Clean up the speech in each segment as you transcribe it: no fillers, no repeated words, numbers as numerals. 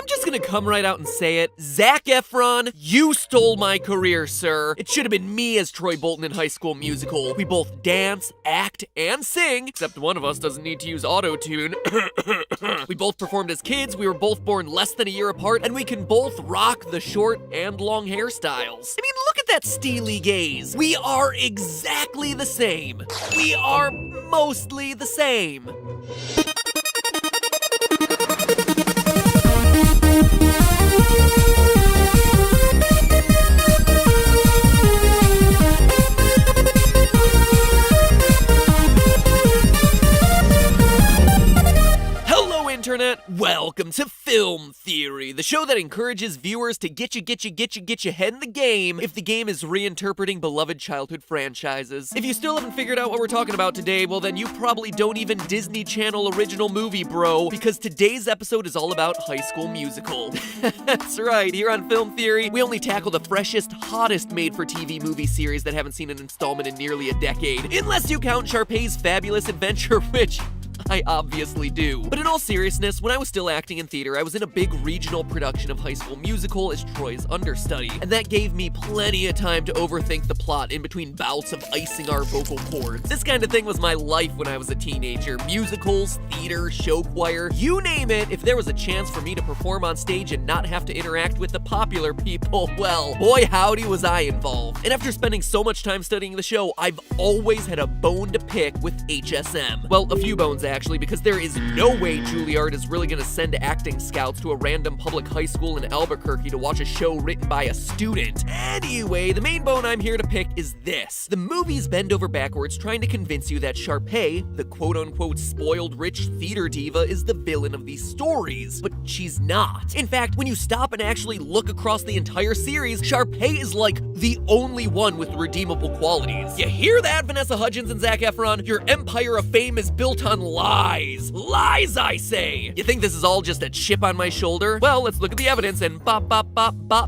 just gonna come right out and say it. Zac Efron, you stole my career, sir. It should have been me as Troy Bolton in High School Musical. We both dance, act, and sing, except one of us doesn't need to use auto-tune. We both performed as kids, we were both born less than a year apart, and we can both rock the short and long hairstyles. I mean, look at that steely gaze. We are exactly the same. We are mostly the same. Internet, welcome to Film Theory, the show that encourages viewers to get your head in the game if the game is reinterpreting beloved childhood franchises. If you still haven't figured out what we're talking about today, well then you probably don't even Disney Channel original movie, bro, because today's episode is all about High School Musical. That's right, here on Film Theory, we only tackle the freshest, hottest made-for-TV movie series that haven't seen an installment in nearly a decade, unless you count Sharpay's Fabulous Adventure, which I obviously do. But in all seriousness, when I was still acting in theater, I was in a big regional production of High School Musical as Troy's understudy, and that gave me plenty of time to overthink the plot in between bouts of icing our vocal cords. This kind of thing was my life when I was a teenager. Musicals, theater, show choir, you name it. If there was a chance for me to perform on stage and not have to interact with the popular people, well, boy howdy was I involved. And after spending so much time studying the show, I've always had a bone to pick with HSM. Well, a few bones actually, because there is no way Juilliard is really gonna send acting scouts to a random public high school in Albuquerque to watch a show written by a student. Anyway, the main bone I'm here to pick is this. The movies bend over backwards trying to convince you that Sharpay, the quote-unquote spoiled rich theater diva, is the villain of these stories, but she's not. In fact, when you stop and actually look across the entire series, Sharpay is like the only one with redeemable qualities. You hear that, Vanessa Hudgens and Zac Efron? Your empire of fame is built on lies. Lies, I say! You think this is all just a chip on my shoulder? Well, let's look at the evidence and bop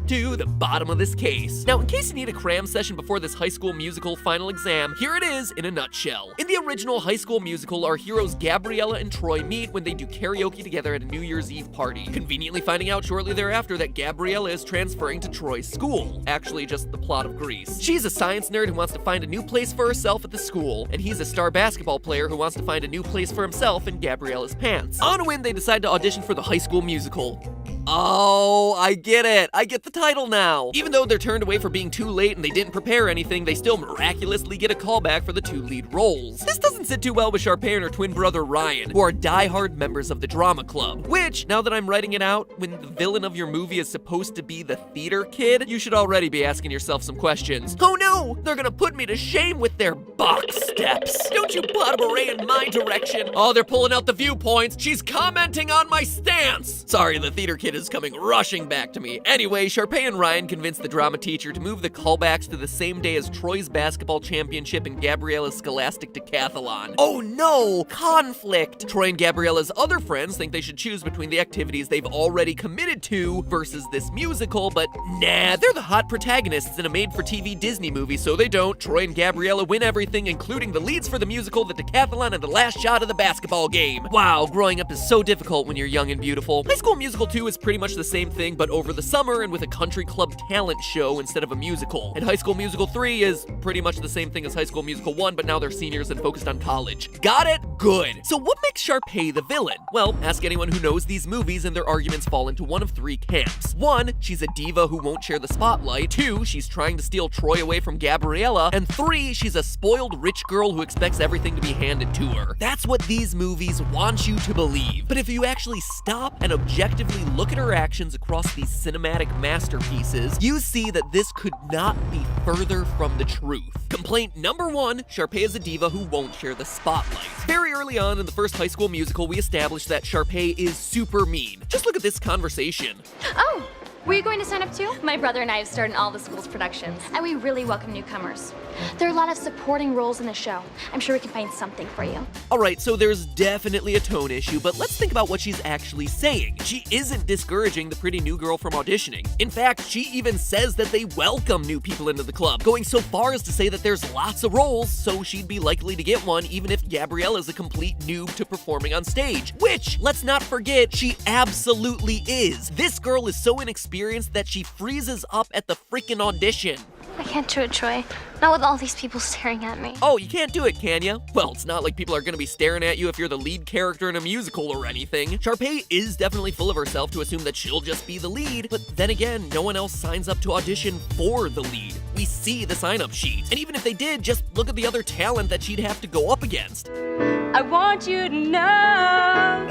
to the bottom of this case. Now, in case you need a cram session before this High School Musical final exam, here it is in a nutshell. In the original High School Musical, our heroes Gabriella and Troy meet when they do karaoke together at a New Year's Eve party, conveniently finding out shortly thereafter that Gabriella is transferring to Troy's school. Actually, just the plot of Grease. She's a science nerd who wants to find a new place for herself at the school, and he's a star basketball player who wants to find a new place for himself in Gabriella's pants. On a whim, they decide to audition for the High School Musical. Oh, I get it. I get the title now. Even though they're turned away for being too late and they didn't prepare anything, they still miraculously get a callback for the two lead roles. This doesn't sit too well with Sharpay and her twin brother Ryan, who are die-hard members of the drama club. Which, now that I'm writing it out, when the villain of your movie is supposed to be the theater kid, you should already be asking yourself some questions. Oh no, they're gonna put me to shame with their box steps. Don't you put a ray in my direction. Oh, they're pulling out the viewpoints. She's commenting on my stance. Sorry, the theater kid is coming rushing back to me. Anyway, Sharpay and Ryan convinced the drama teacher to move the callbacks to the same day as Troy's basketball championship and Gabriella's scholastic decathlon. Oh no! Conflict! Troy and Gabriella's other friends think they should choose between the activities they've already committed to versus this musical, but nah, they're the hot protagonists in a made-for-TV Disney movie, so they don't. Troy and Gabriella win everything, including the leads for the musical, the decathlon, and the last shot of the basketball game. Wow, growing up is so difficult when you're young and beautiful. High School Musical 2 is pretty much the same thing, but over the summer and with a country club talent show instead of a musical. And High School Musical 3 is pretty much the same thing as High School Musical 1, but now they're seniors and focused on college. Got it? Good. So what makes Sharpay the villain? Well, ask anyone who knows these movies and their arguments fall into one of three camps. 1, she's a diva who won't share the spotlight. 2, she's trying to steal Troy away from Gabriella. And 3, she's a spoiled rich girl who expects everything to be handed to her. That's what these movies want you to believe. But if you actually stop and objectively look at her actions across these cinematic masterpieces, you see that this could not be further from the truth. Complaint number 1, Sharpay is a diva who won't share the spotlight. Very early on in the first High School Musical, we established that Sharpay is super mean. Just look at this conversation. Oh, Were you going to sign up too? My brother and I have starred in all the school's productions. And we really welcome newcomers. There are a lot of supporting roles in the show. I'm sure we can find something for you. Alright, so there's definitely a tone issue, but let's think about what she's actually saying. She isn't discouraging the pretty new girl from auditioning. In fact, she even says that they welcome new people into the club, going so far as to say that there's lots of roles, so she'd be likely to get one even if Gabriella's a complete noob to performing on stage. Which, let's not forget, she absolutely is. This girl is so inexperienced that she freezes up at the freaking audition. I can't do it, Troy. Not with all these people staring at me. Oh, you can't do it, can ya? Well, it's not like people are gonna be staring at you if you're the lead character in a musical or anything. Sharpay is definitely full of herself to assume that she'll just be the lead, but then again, no one else signs up to audition for the lead. We see the sign-up sheet. And even if they did, just look at the other talent that she'd have to go up against. I want you to know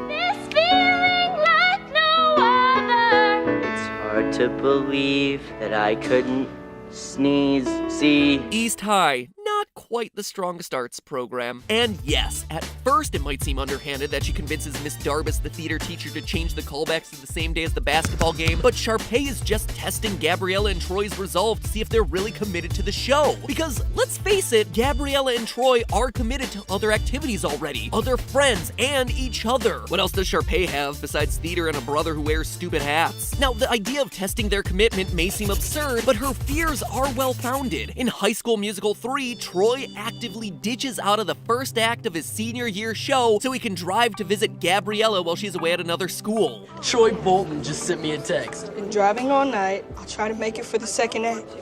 This feeling like no other. It's hard to believe that I couldn't sneeze, see. East High, not quite the strongest arts program. And yes, at first it might seem underhanded that she convinces Miss Darbus, the theater teacher, to change the callbacks to the same day as the basketball game, but Sharpay is just testing Gabriella and Troy's resolve to see if they're really committed to the show. Because, let's face it, Gabriella and Troy are committed to other activities already, other friends, and each other. What else does Sharpay have besides theater and a brother who wears stupid hats? Now, the idea of testing their commitment may seem absurd, but her fears are well-founded. In High School Musical 3, Troy actively ditches out of the first act of his senior year show so he can drive to visit Gabriella while she's away at another school. Troy Bolton just sent me a text. Been driving all night. I'll try to make it for the second act.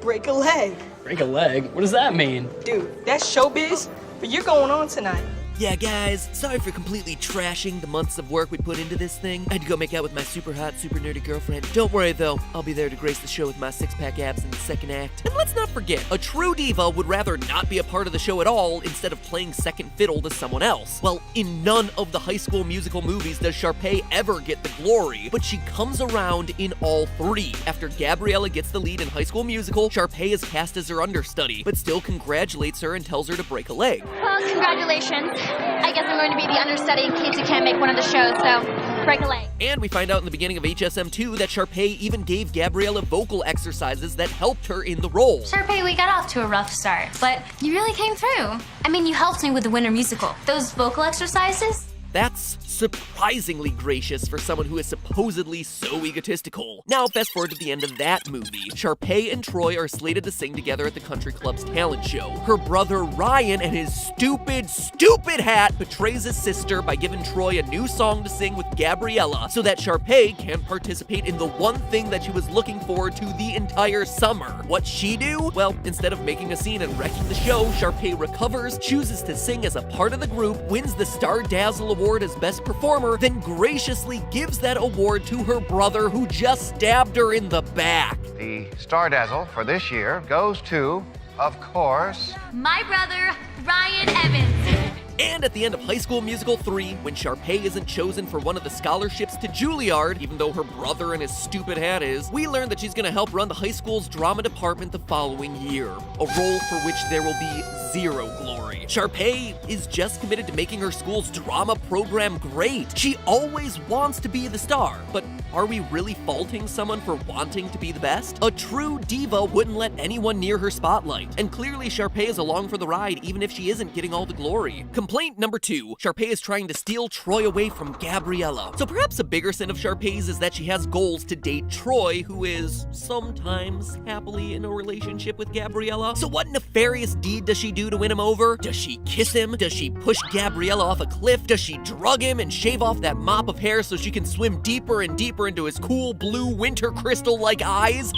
Break a leg. Break a leg? What does that mean? Dude, that's showbiz, but you're going on tonight. Yeah, guys, sorry for completely trashing the months of work we put into this thing. I had to go make out with my super hot, super nerdy girlfriend. Don't worry, though. I'll be there to grace the show with my six-pack abs in the second act. And let's not forget, a true diva would rather not be a part of the show at all instead of playing second fiddle to someone else. Well, in none of the High School Musical movies does Sharpay ever get the glory, but she comes around in all three. After Gabriella gets the lead in High School Musical, Sharpay is cast as her understudy, but still congratulates her and tells her to break a leg. Well, congratulations. I guess I'm going to be the understudy in case you can't make one of the shows, so break a leg. And we find out in the beginning of HSM 2 that Sharpay even gave Gabriella vocal exercises that helped her in the role. Sharpay, we got off to a rough start, but you really came through. I mean, you helped me with the Winter Musical. Those vocal exercises? That's surprisingly gracious for someone who is supposedly so egotistical. Now, fast forward to the end of that movie. Sharpay and Troy are slated to sing together at the country club's talent show. Her brother Ryan and his stupid hat betrays his sister by giving Troy a new song to sing with Gabriella so that Sharpay can participate in the one thing that she was looking forward to the entire summer. What'd she do? Well, instead of making a scene and wrecking the show, Sharpay recovers, chooses to sing as a part of the group, wins the Star Dazzle Award as Best Performer, then graciously gives that award to her brother who just stabbed her in the back. The Star Dazzle for this year goes to, of course, My brother, Ryan Evans. And at the end of High School Musical 3, when Sharpay isn't chosen for one of the scholarships to Juilliard, even though her brother and his stupid hat is, we learn that she's gonna help run the high school's drama department the following year. A role for which there will be zero glory. Sharpay is just committed to making her school's drama program great. She always wants to be the star, but are we really faulting someone for wanting to be the best? A true diva wouldn't let anyone near her spotlight, and clearly Sharpay is along for the ride even if she isn't getting all the glory. Complaint number 2, Sharpay is trying to steal Troy away from Gabriella. So perhaps a bigger sin of Sharpay's is that she has goals to date Troy, who is sometimes happily in a relationship with Gabriella. So what nefarious deed does she do to win him over? Does she kiss him? Does she push Gabriella off a cliff? Does she drug him and shave off that mop of hair so she can swim deeper and deeper into his cool blue winter crystal-like eyes?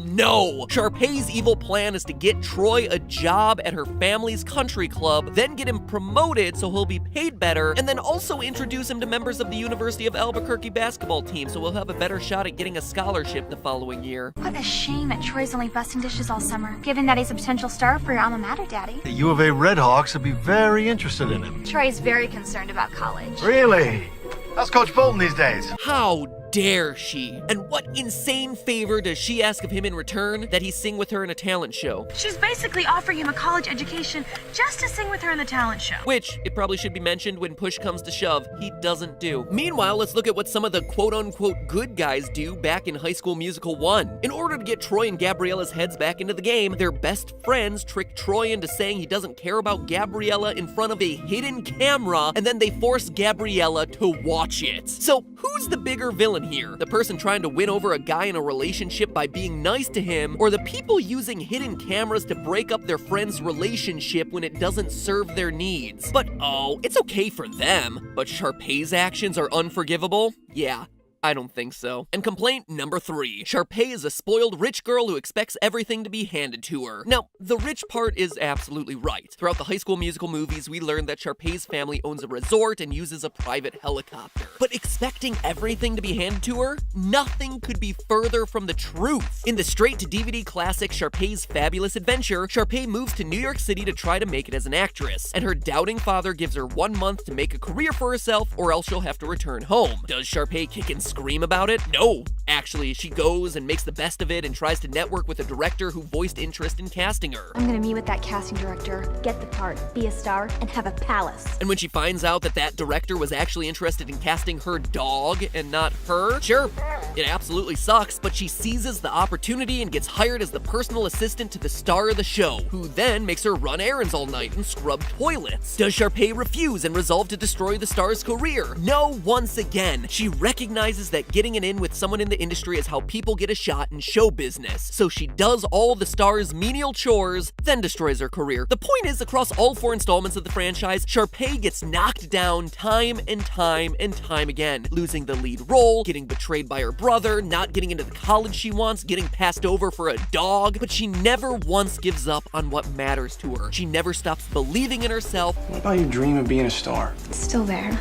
No! Sharpay's evil plan is to get Troy a job at her family's country club, then get him promoted so he'll be paid better, and then also introduce him to members of the University of Albuquerque basketball team so he'll have a better shot at getting a scholarship the following year. What a shame that Troy's only busting dishes all summer, given that he's a potential star for your alma mater, Daddy. The U of A Redhawks would be very interested in him. Troy's very concerned about college. Really? How's Coach Bolton these days? How dare she? And what insane favor does she ask of him in return? That he sing with her in a talent show. She's basically offering him a college education just to sing with her in the talent show. Which, it probably should be mentioned, when push comes to shove, he doesn't do. Meanwhile, let's look at what some of the quote-unquote good guys do back in High School Musical 1. In order to get Troy and Gabriella's heads back into the game, their best friends trick Troy into saying he doesn't care about Gabriella in front of a hidden camera, and then they force Gabriella to watch it. So, who's the bigger villain here? The person trying to win over a guy in a relationship by being nice to him, or the people using hidden cameras to break up their friend's relationship when it doesn't serve their needs? But oh, it's okay for them. But Sharpay's actions are unforgivable? Yeah. I don't think so. And complaint number 3. Sharpay is a spoiled rich girl who expects everything to be handed to her. Now, the rich part is absolutely right. Throughout the High School Musical movies, we learned that Sharpay's family owns a resort and uses a private helicopter. But expecting everything to be handed to her? Nothing could be further from the truth. In the straight-to-DVD classic Sharpay's Fabulous Adventure, Sharpay moves to New York City to try to make it as an actress, and her doubting father gives her 1 month to make a career for herself, or else she'll have to return home. Does Sharpay kick and scream about it? No. Actually, she goes and makes the best of it and tries to network with a director who voiced interest in casting her. I'm gonna meet with that casting director, get the part, be a star, and have a palace. And when she finds out that that director was actually interested in casting her dog and not her, sure, it absolutely sucks, but she seizes the opportunity and gets hired as the personal assistant to the star of the show, who then makes her run errands all night and scrub toilets. Does Sharpay refuse and resolve to destroy the star's career? No, once again. She recognizes that getting it in with someone in the industry is how people get a shot in show business. So she does all the star's menial chores, then destroys her career. The point is, across all 4 installments of the franchise, Sharpay gets knocked down time and time and time again, losing the lead role, getting betrayed by her brother, not getting into the college she wants, getting passed over for a dog, but she never once gives up on what matters to her. She never stops believing in herself. What about your dream of being a star? It's still there.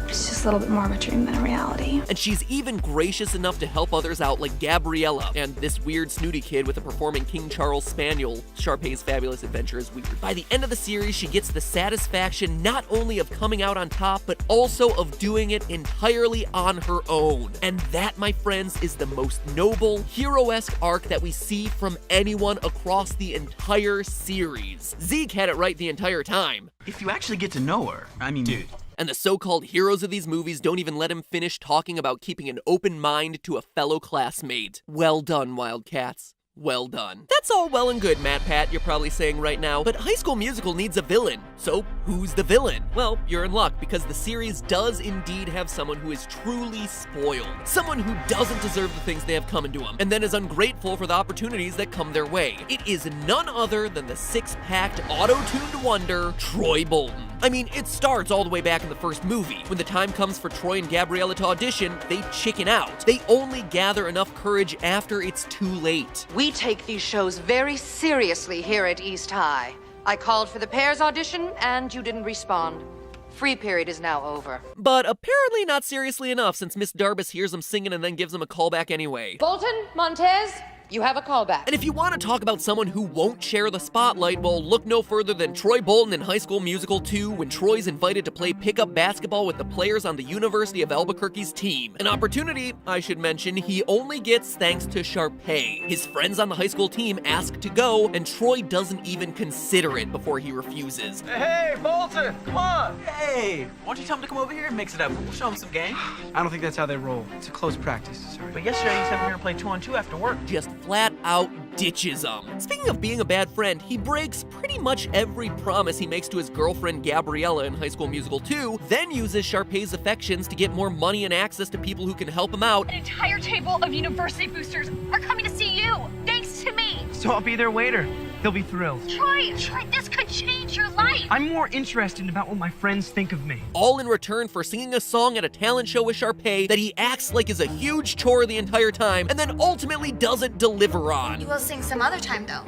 It's just a little bit more of a dream than a reality. And she's even gracious enough to help others out, like Gabriella and this weird snooty kid with a performing King Charles Spaniel. Sharpay's Fabulous Adventure is weird. By the end of the series, she gets the satisfaction not only of coming out on top, but also of doing it entirely on her own. And that, my friends, is the most noble, hero-esque arc that we see from anyone across the entire series. Zeke had it right the entire time. If you actually get to know her, I mean, dude. And the so-called heroes of these movies don't even let him finish talking about keeping an open mind to a fellow classmate. Well done, Wildcats. Well done. That's all well and good, Matt Pat, you're probably saying right now, but High School Musical needs a villain. So, who's the villain? Well, you're in luck, because the series does indeed have someone who is truly spoiled. Someone who doesn't deserve the things they have coming to them, and then is ungrateful for the opportunities that come their way. It is none other than the six-packed, auto-tuned wonder, Troy Bolton. I mean, it starts all the way back in the first movie. When the time comes for Troy and Gabriella to audition, they chicken out. They only gather enough courage after it's too late. We take these shows very seriously here at East High. I called for the pairs audition, and you didn't respond. Free period is now over. But apparently not seriously enough, since Miss Darbus hears them singing and then gives them a call back anyway. Bolton, Montez, you have a callback. And if you want to talk about someone who won't share the spotlight, well, look no further than Troy Bolton in High School Musical 2, when Troy's invited to play pickup basketball with the players on the University of Albuquerque's team. An opportunity, I should mention, he only gets thanks to Sharpay. His friends on the high school team ask to go, and Troy doesn't even consider it before he refuses. Hey, Bolton, come on. Hey, why don't you tell him to come over here and mix it up? We'll show him some game. I don't think that's how they roll. It's a close practice. Sorry. But yesterday he said we're gonna play 2-on-2 after work. Just flat out ditches him. Speaking of being a bad friend, he breaks pretty much every promise he makes to his girlfriend Gabriella in High School Musical 2, then uses Sharpay's affections to get more money and access to people who can help him out. An entire table of university boosters are coming to see you, thanks to me. So I'll be their waiter. He'll be thrilled. Troy, this could change your life. I'm more interested about what my friends think of me. All in return for singing a song at a talent show with Sharpay that he acts like is a huge chore the entire time, and then ultimately doesn't deliver on. You will sing some other time, though.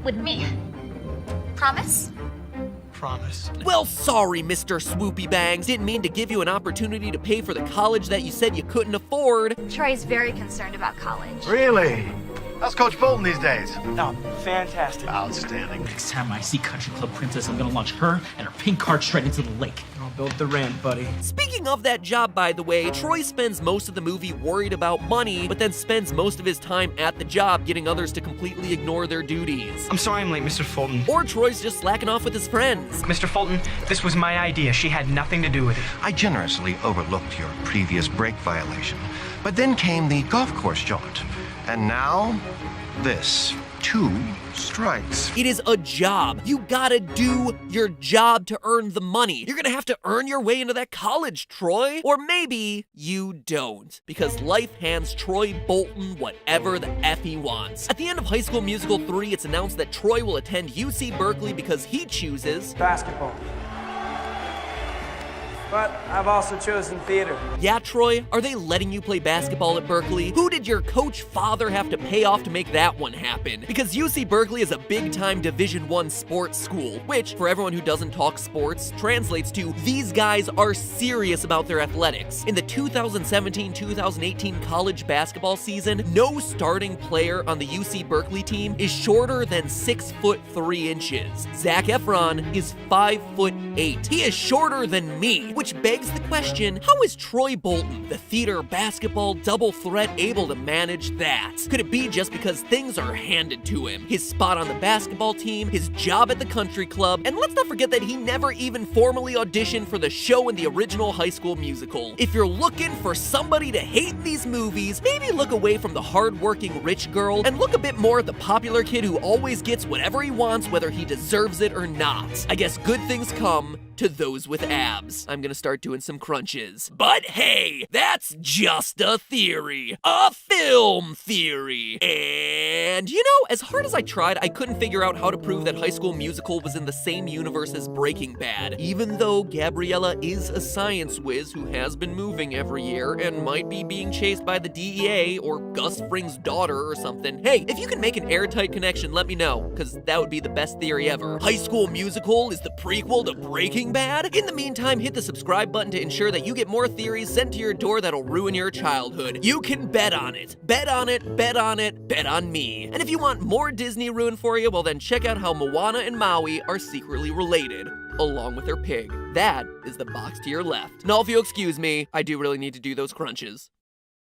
With me. Promise? Promise. Well, sorry, Mr. Swoopy Bangs. Didn't mean to give you an opportunity to pay for the college that you said you couldn't afford. Troy's very concerned about college. Really? How's Coach Bolton these days? Oh, fantastic. Outstanding. Next time I see Country Club Princess, I'm gonna launch her and her pink card straight into the lake. Oh Build the ramp, buddy. Speaking of that job, by the way, Troy spends most of the movie worried about money, but then spends most of his time at the job getting others to completely ignore their duties. I'm sorry I'm late, Mr. Fulton. Or Troy's just slacking off with his friends. Mr. Fulton, this was my idea. She had nothing to do with it. I generously overlooked your previous brake violation, but then came the golf course jaunt. And now, this. 2 strikes. It is a job. You gotta do your job to earn the money. You're gonna have to earn your way into that college, Troy. Or maybe you don't, because life hands Troy Bolton whatever the F he wants. At the end of High School Musical 3, it's announced that Troy will attend UC Berkeley because he chooses basketball. But I've also chosen theater. Yeah, Troy, are they letting you play basketball at Berkeley? Who did your coach father have to pay off to make that one happen? Because UC Berkeley is a big-time Division I sports school, which, for everyone who doesn't talk sports, translates to these guys are serious about their athletics. In the 2017-2018 college basketball season, no starting player on the UC Berkeley team is shorter than 6'3". Zac Efron is 5'8". He is shorter than me. Which begs the question, how is Troy Bolton, the theater basketball double threat, able to manage that? Could it be just because things are handed to him? His spot on the basketball team, his job at the country club, and let's not forget that he never even formally auditioned for the show in the original High School Musical. If you're looking for somebody to hate these movies, maybe look away from the hard-working rich girl and look a bit more at the popular kid who always gets whatever he wants whether he deserves it or not. I guess good things come to those with abs. I'm gonna start doing some crunches. But hey, that's just a theory. A film theory. And you know, as hard as I tried, I couldn't figure out how to prove that High School Musical was in the same universe as Breaking Bad, even though Gabriella is a science whiz who has been moving every year and might be being chased by the DEA or Gus Fring's daughter or something. Hey, if you can make an airtight connection, let me know, because that would be the best theory ever. High School Musical is the prequel to Breaking Bad? In the meantime, hit the subscribe button to ensure that you get more theories sent to your door that'll ruin your childhood. You can bet on it. Bet on it, bet on it, bet on me. And if you want more Disney ruined for you, well then check out how Moana and Maui are secretly related, along with their pig. That is the box to your left. Now if you'll excuse me, I do really need to do those crunches.